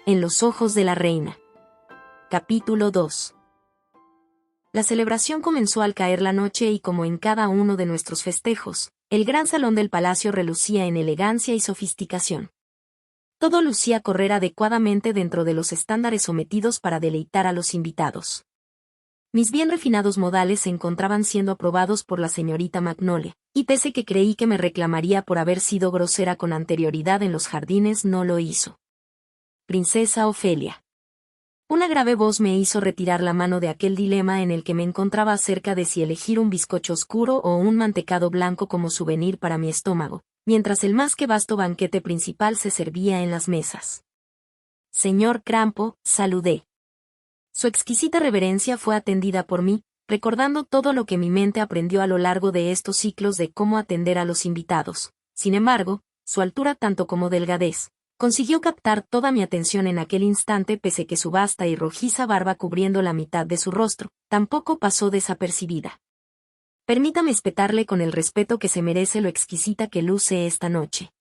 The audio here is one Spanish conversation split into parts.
En los ojos de la reina. Capítulo 2. La celebración comenzó al caer la noche y como en cada uno de nuestros festejos, el gran salón del palacio relucía en elegancia y sofisticación. Todo lucía correr adecuadamente dentro de los estándares sometidos para deleitar a los invitados. Mis bien refinados modales se encontraban siendo aprobados por la señorita Magnolia, y pese que creí que me reclamaría por haber sido grosera con anterioridad en los jardines, no lo hizo. Princesa Ofelia. Una grave voz me hizo retirar la mano de aquel dilema en el que me encontraba acerca de si elegir un bizcocho oscuro o un mantecado blanco como souvenir para mi estómago, mientras el más que vasto banquete principal se servía en las mesas. Señor Crampo, saludé. Su exquisita reverencia fue atendida por mí, recordando todo lo que mi mente aprendió a lo largo de estos ciclos de cómo atender a los invitados. Sin embargo, su altura tanto como delgadez consiguió captar toda mi atención en aquel instante pese que su vasta y rojiza barba cubriendo la mitad de su rostro, tampoco pasó desapercibida. Permítame espetarle con el respeto que se merece lo exquisita que luce esta noche.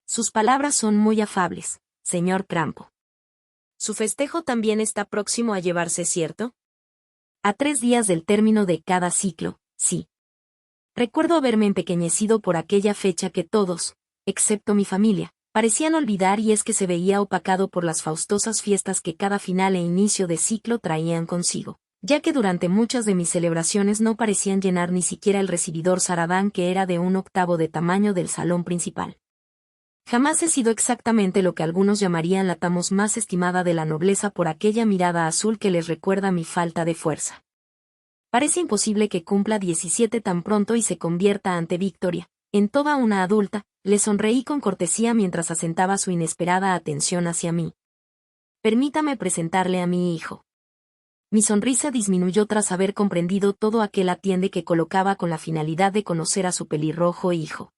Sus palabras son muy afables, señor Crampo. Su festejo también está próximo a llevarse, ¿cierto? A 3 días del término de cada ciclo, sí. Recuerdo haberme empequeñecido por aquella fecha que todos, excepto mi familia, parecían olvidar y es que se veía opacado por las faustosas fiestas que cada final e inicio de ciclo traían consigo, ya que durante muchas de mis celebraciones no parecían llenar ni siquiera el recibidor Saradán que era de 1/8 de tamaño del salón principal. Jamás he sido exactamente lo que algunos llamarían la tamos más estimada de la nobleza por aquella mirada azul que les recuerda mi falta de fuerza. Parece imposible que cumpla 17 tan pronto y se convierta ante Victoria, en toda una adulta. Le sonreí con cortesía mientras asentaba su inesperada atención hacia mí. Permítame presentarle a mi hijo. Mi sonrisa disminuyó tras haber comprendido todo aquel atiende que colocaba con la finalidad de conocer a su pelirrojo hijo.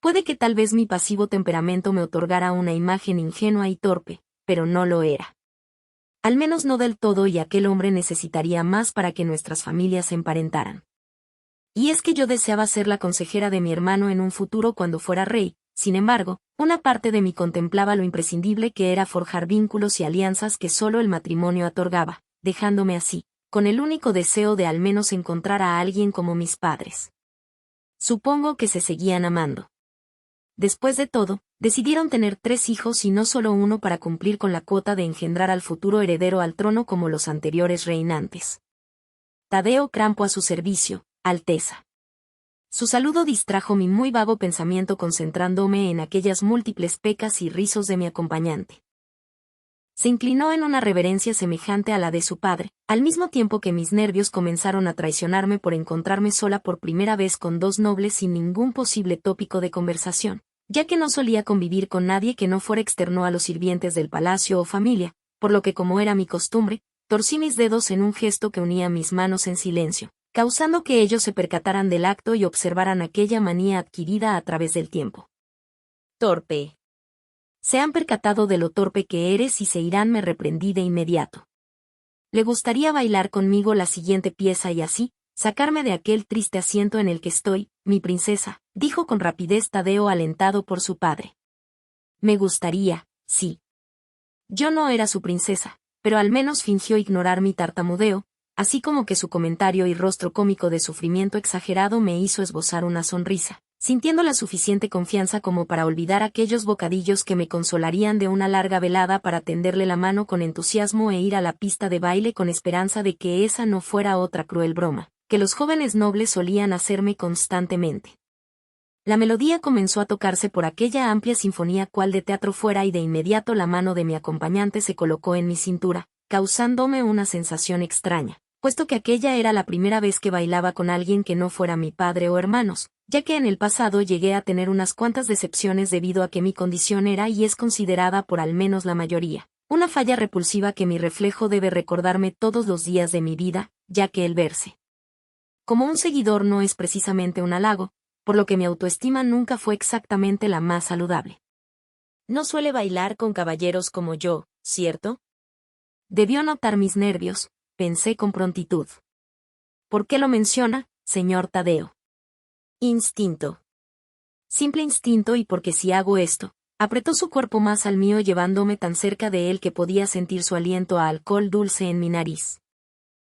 Puede que tal vez mi pasivo temperamento me otorgara una imagen ingenua y torpe, pero no lo era. Al menos no del todo y aquel hombre necesitaría más para que nuestras familias se emparentaran. Y es que yo deseaba ser la consejera de mi hermano en un futuro cuando fuera rey, sin embargo, una parte de mí contemplaba lo imprescindible que era forjar vínculos y alianzas que solo el matrimonio otorgaba, dejándome así, con el único deseo de al menos encontrar a alguien como mis padres. Supongo que se seguían amando. Después de todo, decidieron tener 3 hijos y no solo uno para cumplir con la cuota de engendrar al futuro heredero al trono como los anteriores reinantes. Tadeo Crampo a su servicio, Alteza. Su saludo distrajo mi muy vago pensamiento concentrándome en aquellas múltiples pecas y rizos de mi acompañante. Se inclinó en una reverencia semejante a la de su padre, al mismo tiempo que mis nervios comenzaron a traicionarme por encontrarme sola por primera vez con 2 nobles sin ningún posible tópico de conversación, ya que no solía convivir con nadie que no fuera externo a los sirvientes del palacio o familia, por lo que como era mi costumbre, torcí mis dedos en un gesto que unía mis manos en silencio, causando que ellos se percataran del acto y observaran aquella manía adquirida a través del tiempo. Torpe. Se han percatado de lo torpe que eres y se irán, me reprendí de inmediato. Le gustaría bailar conmigo la siguiente pieza y así, sacarme de aquel triste asiento en el que estoy, mi princesa, dijo con rapidez Tadeo alentado por su padre. Me gustaría, sí. Yo no era su princesa, pero al menos fingió ignorar mi tartamudeo, así como que su comentario y rostro cómico de sufrimiento exagerado me hizo esbozar una sonrisa, sintiendo la suficiente confianza como para olvidar aquellos bocadillos que me consolarían de una larga velada para tenderle la mano con entusiasmo e ir a la pista de baile con esperanza de que esa no fuera otra cruel broma, que los jóvenes nobles solían hacerme constantemente. La melodía comenzó a tocarse por aquella amplia sinfonía cual de teatro fuera y de inmediato la mano de mi acompañante se colocó en mi cintura, causándome una sensación extraña, puesto que aquella era la primera vez que bailaba con alguien que no fuera mi padre o hermanos, ya que en el pasado llegué a tener unas cuantas decepciones debido a que mi condición era y es considerada por al menos la mayoría, una falla repulsiva que mi reflejo debe recordarme todos los días de mi vida, ya que el verse como un seguidor no es precisamente un halago, por lo que mi autoestima nunca fue exactamente la más saludable. No suele bailar con caballeros como yo, ¿cierto? Debió notar mis nervios, pensé con prontitud. ¿Por qué lo menciona, señor Tadeo? Instinto. Simple instinto y porque si hago esto, Apretó su cuerpo más al mío llevándome tan cerca de él que podía sentir su aliento a alcohol dulce en mi nariz.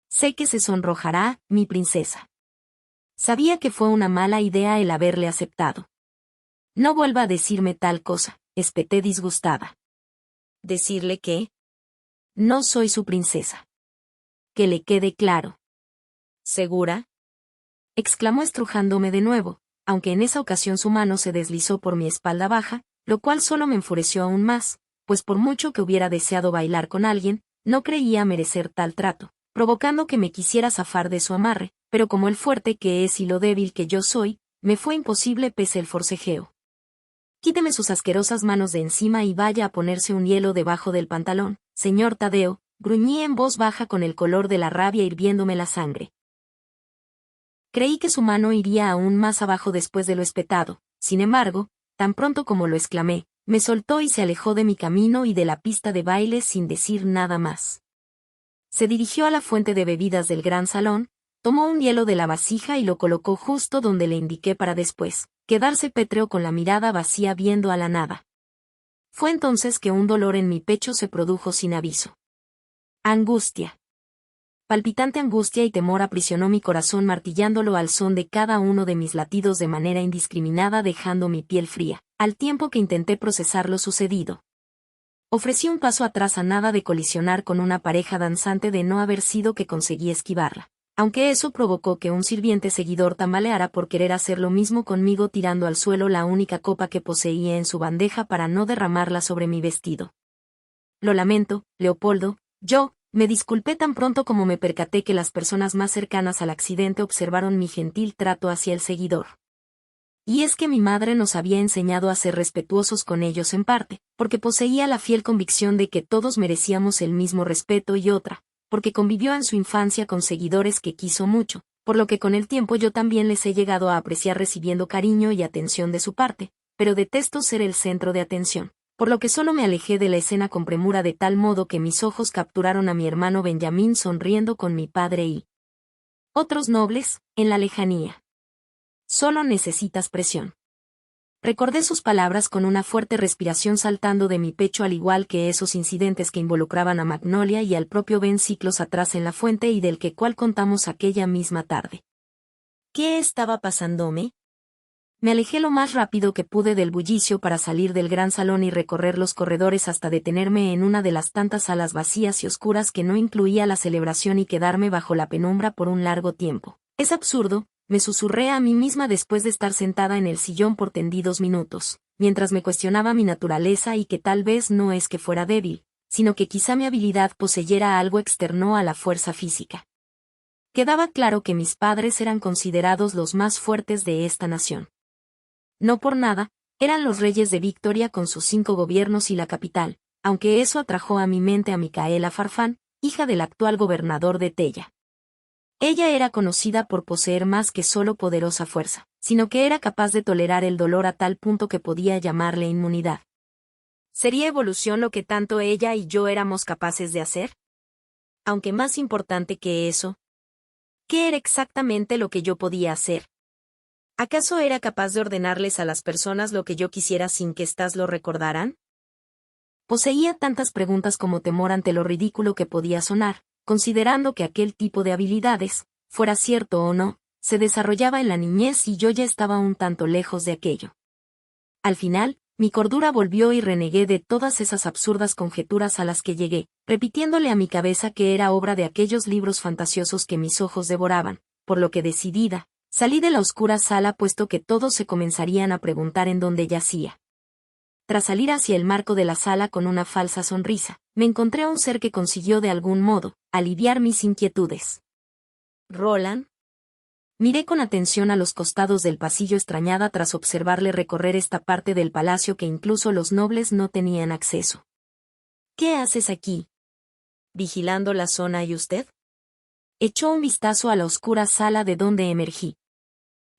Sé que se sonrojará, mi princesa. Sabía que fue una mala idea el haberle aceptado. No vuelva a decirme tal cosa, espeté disgustada. ¿Decirle qué? No soy su princesa. Que le quede claro. ¿Segura? Exclamó estrujándome de nuevo, aunque en esa ocasión su mano se deslizó por mi espalda baja, lo cual solo me enfureció aún más, pues por mucho que hubiera deseado bailar con alguien, no creía merecer tal trato, provocando que me quisiera zafar de su amarre, pero como el fuerte que es y lo débil que yo soy, me fue imposible pese el forcejeo. Quíteme sus asquerosas manos de encima y vaya a ponerse un hielo debajo del pantalón, señor Tadeo, gruñí en voz baja con el color de la rabia hirviéndome la sangre. Creí que su mano iría aún más abajo después de lo espetado, sin embargo, tan pronto como lo exclamé, me soltó y se alejó de mi camino y de la pista de baile sin decir nada más. Se dirigió a la fuente de bebidas del gran salón, tomó un hielo de la vasija y lo colocó justo donde le indiqué para después quedarse pétreo con la mirada vacía viendo a la nada. Fue entonces que un dolor en mi pecho se produjo sin aviso. Angustia. Palpitante angustia y temor aprisionó mi corazón martillándolo al son de cada uno de mis latidos de manera indiscriminada dejando mi piel fría, al tiempo que intenté procesar lo sucedido. Ofrecí un paso atrás a nada de colisionar con una pareja danzante de no haber sido que conseguí esquivarla, aunque eso provocó que un sirviente seguidor tambaleara por querer hacer lo mismo conmigo tirando al suelo la única copa que poseía en su bandeja para no derramarla sobre mi vestido. Lo lamento, Leopoldo, me disculpé tan pronto como me percaté que las personas más cercanas al accidente observaron mi gentil trato hacia el seguidor. Y es que mi madre nos había enseñado a ser respetuosos con ellos en parte, porque poseía la fiel convicción de que todos merecíamos el mismo respeto y otra, porque convivió en su infancia con seguidores que quiso mucho, por lo que con el tiempo yo también les he llegado a apreciar recibiendo cariño y atención de su parte, pero detesto ser el centro de atención, por lo que solo me alejé de la escena con premura de tal modo que mis ojos capturaron a mi hermano Benjamín sonriendo con mi padre y otros nobles, en la lejanía. Solo necesitas presión. Recordé sus palabras con una fuerte respiración saltando de mi pecho al igual que esos incidentes que involucraban a Magnolia y al propio Ben siglos atrás en la fuente y del que cual contamos aquella misma tarde. ¿Qué estaba pasándome? Me alejé lo más rápido que pude del bullicio para salir del gran salón y recorrer los corredores hasta detenerme en una de las tantas salas vacías y oscuras que no incluía la celebración y quedarme bajo la penumbra por un largo tiempo. Es absurdo, me susurré a mí misma después de estar sentada en el sillón por tendidos minutos, mientras me cuestionaba mi naturaleza y que tal vez no es que fuera débil, sino que quizá mi habilidad poseyera algo externo a la fuerza física. Quedaba claro que mis padres eran considerados los más fuertes de esta nación. No por nada, eran los reyes de Victoria con sus 5 gobiernos y la capital, aunque eso atrajo a mi mente a Micaela Farfán, hija del actual gobernador de Tella. Ella era conocida por poseer más que solo poderosa fuerza, sino que era capaz de tolerar el dolor a tal punto que podía llamarle inmunidad. ¿Sería evolución lo que tanto ella y yo éramos capaces de hacer? Aunque más importante que eso, ¿qué era exactamente lo que yo podía hacer? ¿Acaso era capaz de ordenarles a las personas lo que yo quisiera sin que éstas lo recordaran? Poseía tantas preguntas como temor ante lo ridículo que podía sonar, considerando que aquel tipo de habilidades, fuera cierto o no, se desarrollaba en la niñez y yo ya estaba un tanto lejos de aquello. Al final, mi cordura volvió y renegué de todas esas absurdas conjeturas a las que llegué, repitiéndole a mi cabeza que era obra de aquellos libros fantasiosos que mis ojos devoraban, por lo que decidida, salí de la oscura sala puesto que todos se comenzarían a preguntar en dónde yacía. Tras salir hacia el marco de la sala con una falsa sonrisa, me encontré a un ser que consiguió de algún modo aliviar mis inquietudes. ¿Roland? Miré con atención a los costados del pasillo extrañada tras observarle recorrer esta parte del palacio que incluso los nobles no tenían acceso. ¿Qué haces aquí? ¿Vigilando la zona y usted? Echó un vistazo a la oscura sala de donde emergí.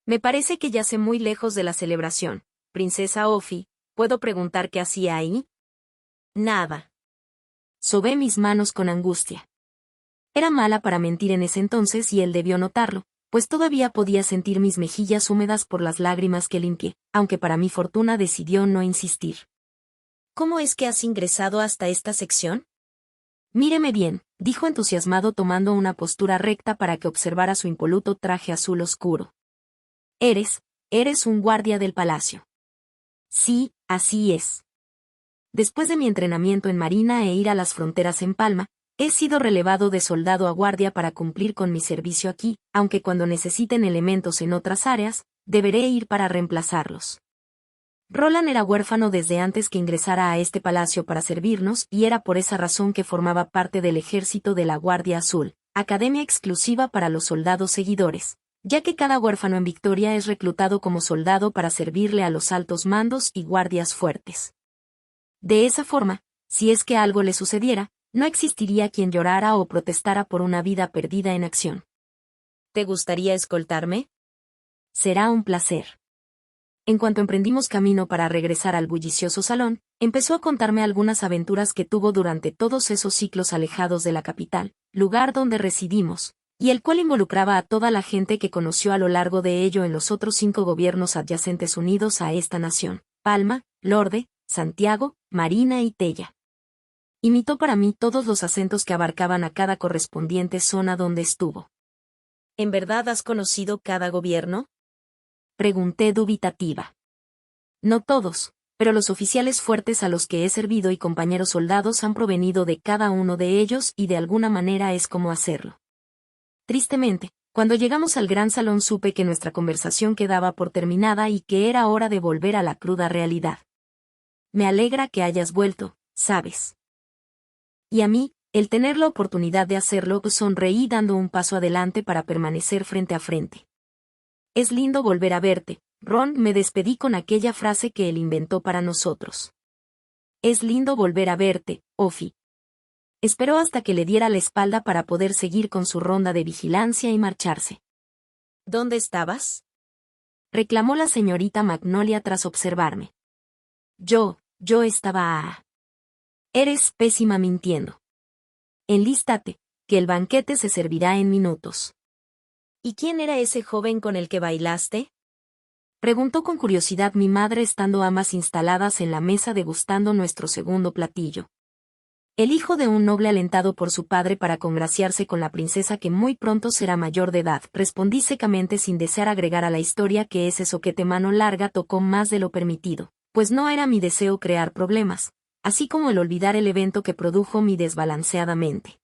Me parece que yace muy lejos de la celebración, princesa Ofi. ¿Puedo preguntar qué hacía ahí? Nada. Sobé mis manos con angustia. Era mala para mentir en ese entonces y él debió notarlo, pues todavía podía sentir mis mejillas húmedas por las lágrimas que limpié, aunque para mi fortuna decidió no insistir. ¿Cómo es que has ingresado hasta esta sección? Míreme bien, dijo entusiasmado tomando una postura recta para que observara su impoluto traje azul oscuro. Eres un guardia del palacio. Sí, así es. Después de mi entrenamiento en Marina e ir a las fronteras en Palma, he sido relevado de soldado a guardia para cumplir con mi servicio aquí, aunque cuando necesiten elementos en otras áreas, deberé ir para reemplazarlos. Roland era huérfano desde antes que ingresara a este palacio para servirnos y era por esa razón que formaba parte del ejército de la Guardia Azul, academia exclusiva para los soldados seguidores, ya que cada huérfano en Victoria es reclutado como soldado para servirle a los altos mandos y guardias fuertes. De esa forma, si es que algo le sucediera, no existiría quien llorara o protestara por una vida perdida en acción. ¿Te gustaría escoltarme? Será un placer. En cuanto emprendimos camino para regresar al bullicioso salón, empezó a contarme algunas aventuras que tuvo durante todos esos ciclos alejados de la capital, lugar donde residimos, y el cual involucraba a toda la gente que conoció a lo largo de ello en los otros 5 gobiernos adyacentes unidos a esta nación: Palma, Lorde, Santiago, Marina y Tella. Imitó para mí todos los acentos que abarcaban a cada correspondiente zona donde estuvo. ¿En verdad has conocido cada gobierno? Pregunté dubitativa. No todos, pero los oficiales fuertes a los que he servido y compañeros soldados han provenido de cada uno de ellos y de alguna manera es como hacerlo. Tristemente, cuando llegamos al gran salón supe que nuestra conversación quedaba por terminada y que era hora de volver a la cruda realidad. Me alegra que hayas vuelto, ¿sabes? Y a mí, el tener la oportunidad de hacerlo, sonreí dando un paso adelante para permanecer frente a frente. Es lindo volver a verte, Ron, me despedí con aquella frase que él inventó para nosotros. Es lindo volver a verte, Ofi. Esperó hasta que le diera la espalda para poder seguir con su ronda de vigilancia y marcharse. ¿Dónde estabas? Reclamó la señorita Magnolia tras observarme. Yo estaba... Eres pésima mintiendo. Enlístate, que el banquete se servirá en minutos. ¿Y quién era ese joven con el que bailaste? Preguntó con curiosidad mi madre estando ambas instaladas en la mesa degustando nuestro segundo platillo. El hijo de un noble alentado por su padre para congraciarse con la princesa que muy pronto será mayor de edad, respondí secamente sin desear agregar a la historia que ese soquete mano larga tocó más de lo permitido, pues no era mi deseo crear problemas, así como el olvidar el evento que produjo mi desbalanceada mente.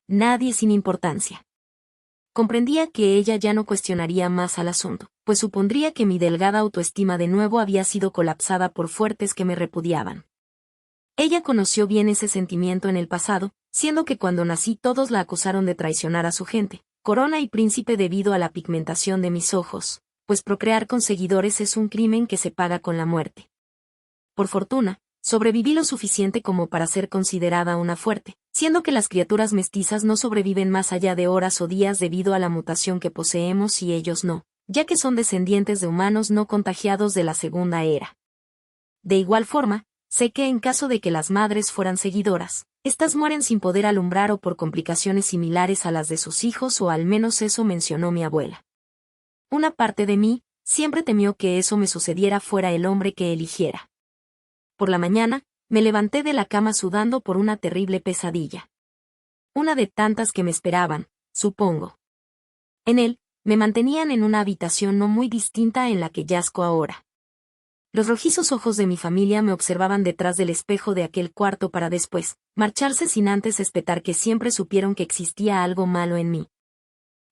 Nadie sin importancia. Comprendía que ella ya no cuestionaría más al asunto, pues supondría que mi delgada autoestima de nuevo había sido colapsada por fuertes que me repudiaban. Ella conoció bien ese sentimiento en el pasado, siendo que cuando nací todos la acusaron de traicionar a su gente, corona y príncipe debido a la pigmentación de mis ojos, pues procrear con seguidores es un crimen que se paga con la muerte. Por fortuna, sobreviví lo suficiente como para ser considerada una fuerte, siendo que las criaturas mestizas no sobreviven más allá de horas o días debido a la mutación que poseemos y ellos no, ya que son descendientes de humanos no contagiados de la segunda era. De igual forma, sé que en caso de que las madres fueran seguidoras, estas mueren sin poder alumbrar o por complicaciones similares a las de sus hijos o al menos eso mencionó mi abuela. Una parte de mí, siempre temió que eso me sucediera fuera el hombre que eligiera. Por la mañana, me levanté de la cama sudando por una terrible pesadilla. Una de tantas que me esperaban, supongo. En él, me mantenían en una habitación no muy distinta en la que yazco ahora. Los rojizos ojos de mi familia me observaban detrás del espejo de aquel cuarto para después marcharse sin antes espetar que siempre supieron que existía algo malo en mí.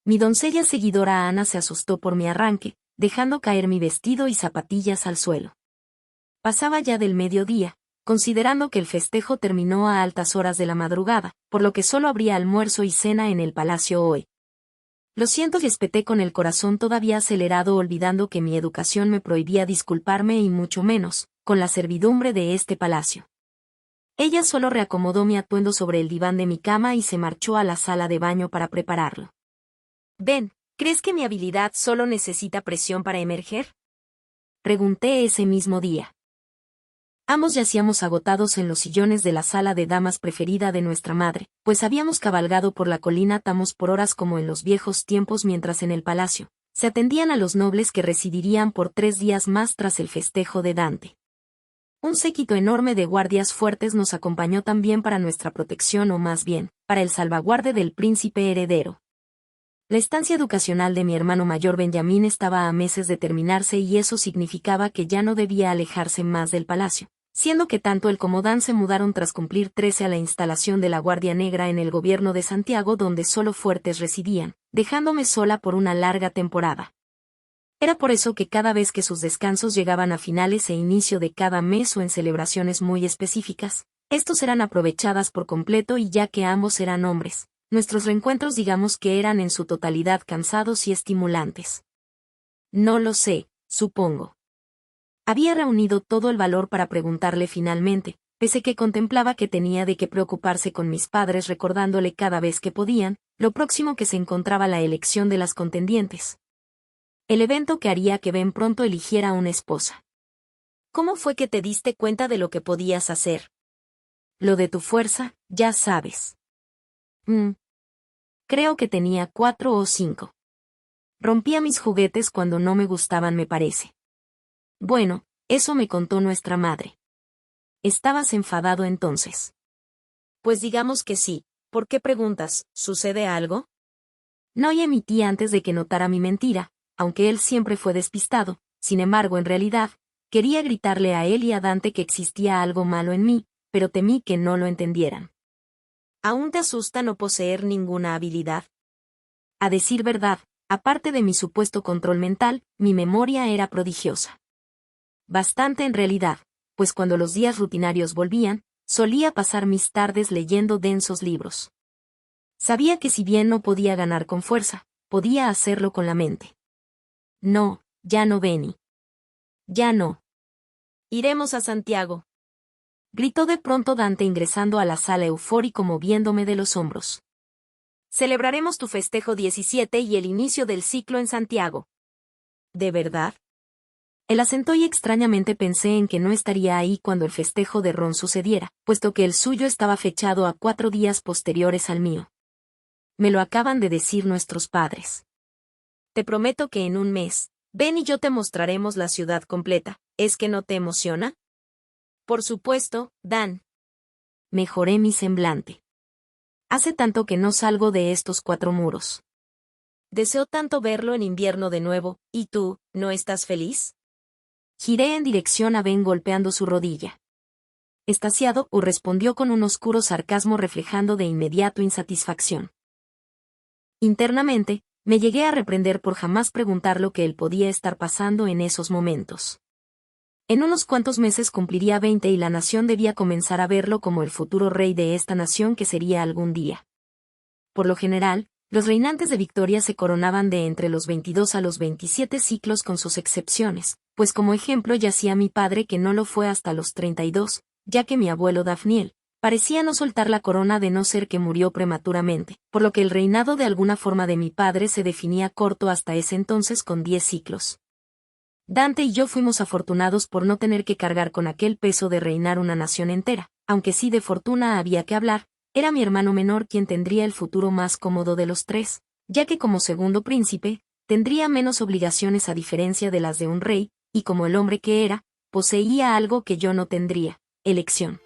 Mi doncella seguidora Ana se asustó por mi arranque, dejando caer mi vestido y zapatillas al suelo. Pasaba ya del mediodía, considerando que el festejo terminó a altas horas de la madrugada, por lo que solo habría almuerzo y cena en el palacio hoy. Lo siento y espeté con el corazón todavía acelerado olvidando que mi educación me prohibía disculparme y mucho menos, con la servidumbre de este palacio. Ella solo reacomodó mi atuendo sobre el diván de mi cama y se marchó a la sala de baño para prepararlo. «Ven, ¿crees que mi habilidad solo necesita presión para emerger?», pregunté ese mismo día. Ambos yacíamos agotados en los sillones de la sala de damas preferida de nuestra madre, pues habíamos cabalgado por la colina Tamos por horas como en los viejos tiempos mientras en el palacio se atendían a los nobles que residirían por 3 días más tras el festejo de Dante. Un séquito enorme de guardias fuertes nos acompañó también para nuestra protección o más bien, para el salvaguarde del príncipe heredero. La estancia educacional de mi hermano mayor Benjamín estaba a meses de terminarse y eso significaba que ya no debía alejarse más del palacio, siendo que tanto él como Dan se mudaron tras cumplir 13 a la instalación de la Guardia Negra en el gobierno de Santiago donde solo fuertes residían, dejándome sola por una larga temporada. Era por eso que cada vez que sus descansos llegaban a finales e inicio de cada mes o en celebraciones muy específicas, estos eran aprovechadas por completo y ya que ambos eran hombres, nuestros reencuentros digamos que eran en su totalidad cansados y estimulantes. No lo sé, supongo. Había reunido todo el valor para preguntarle finalmente, pese que contemplaba que tenía de qué preocuparse con mis padres recordándole cada vez que podían, lo próximo que se encontraba la elección de las contendientes. El evento que haría que Ben pronto eligiera una esposa. ¿Cómo fue que te diste cuenta de lo que podías hacer? Lo de tu fuerza, ya sabes. Creo que tenía 4 o 5. Rompía mis juguetes cuando no me gustaban, me parece. Bueno, eso me contó nuestra madre. ¿Estabas enfadado entonces? Pues digamos que sí. ¿Por qué preguntas? ¿Sucede algo? No, y emití antes de que notara mi mentira, aunque él siempre fue despistado. Sin embargo, en realidad, quería gritarle a él y a Dante que existía algo malo en mí, pero temí que no lo entendieran. ¿Aún te asusta no poseer ninguna habilidad? A decir verdad, aparte de mi supuesto control mental, mi memoria era prodigiosa. Bastante en realidad, pues cuando los días rutinarios volvían, solía pasar mis tardes leyendo densos libros. Sabía que si bien no podía ganar con fuerza, podía hacerlo con la mente. No, ya no, Benny. Ya no. Iremos a Santiago. Gritó de pronto Dante ingresando a la sala eufórico moviéndome de los hombros. Celebraremos tu festejo 17 y el inicio del ciclo en Santiago. ¿De verdad? Él asentó y extrañamente pensé en que no estaría ahí cuando el festejo de Ron sucediera, puesto que el suyo estaba fechado a 4 días posteriores al mío. Me lo acaban de decir nuestros padres. Te prometo que en un mes, Ben y yo te mostraremos la ciudad completa. ¿Es que no te emociona? Por supuesto, Dan. Mejoré mi semblante. Hace tanto que no salgo de estos 4 muros. Deseo tanto verlo en invierno de nuevo, ¿y tú, no estás feliz? Giré en dirección a Ben golpeando su rodilla. Estasiado, respondió con un oscuro sarcasmo reflejando de inmediato insatisfacción. Internamente, me llegué a reprender por jamás preguntar lo que él podía estar pasando en esos momentos. En unos cuantos meses cumpliría 20 y la nación debía comenzar a verlo como el futuro rey de esta nación que sería algún día. Por lo general, los reinantes de Victoria se coronaban de entre los 22 a los 27 ciclos con sus excepciones, pues como ejemplo yacía mi padre que no lo fue hasta los 32, ya que mi abuelo Dafniel parecía no soltar la corona de no ser que murió prematuramente, por lo que el reinado de alguna forma de mi padre se definía corto hasta ese entonces con 10 ciclos. Dante y yo fuimos afortunados por no tener que cargar con aquel peso de reinar una nación entera, aunque sí de fortuna había que hablar. Era mi hermano menor quien tendría el futuro más cómodo de los 3, ya que como segundo príncipe, tendría menos obligaciones a diferencia de las de un rey, y como el hombre que era, poseía algo que yo no tendría: elección.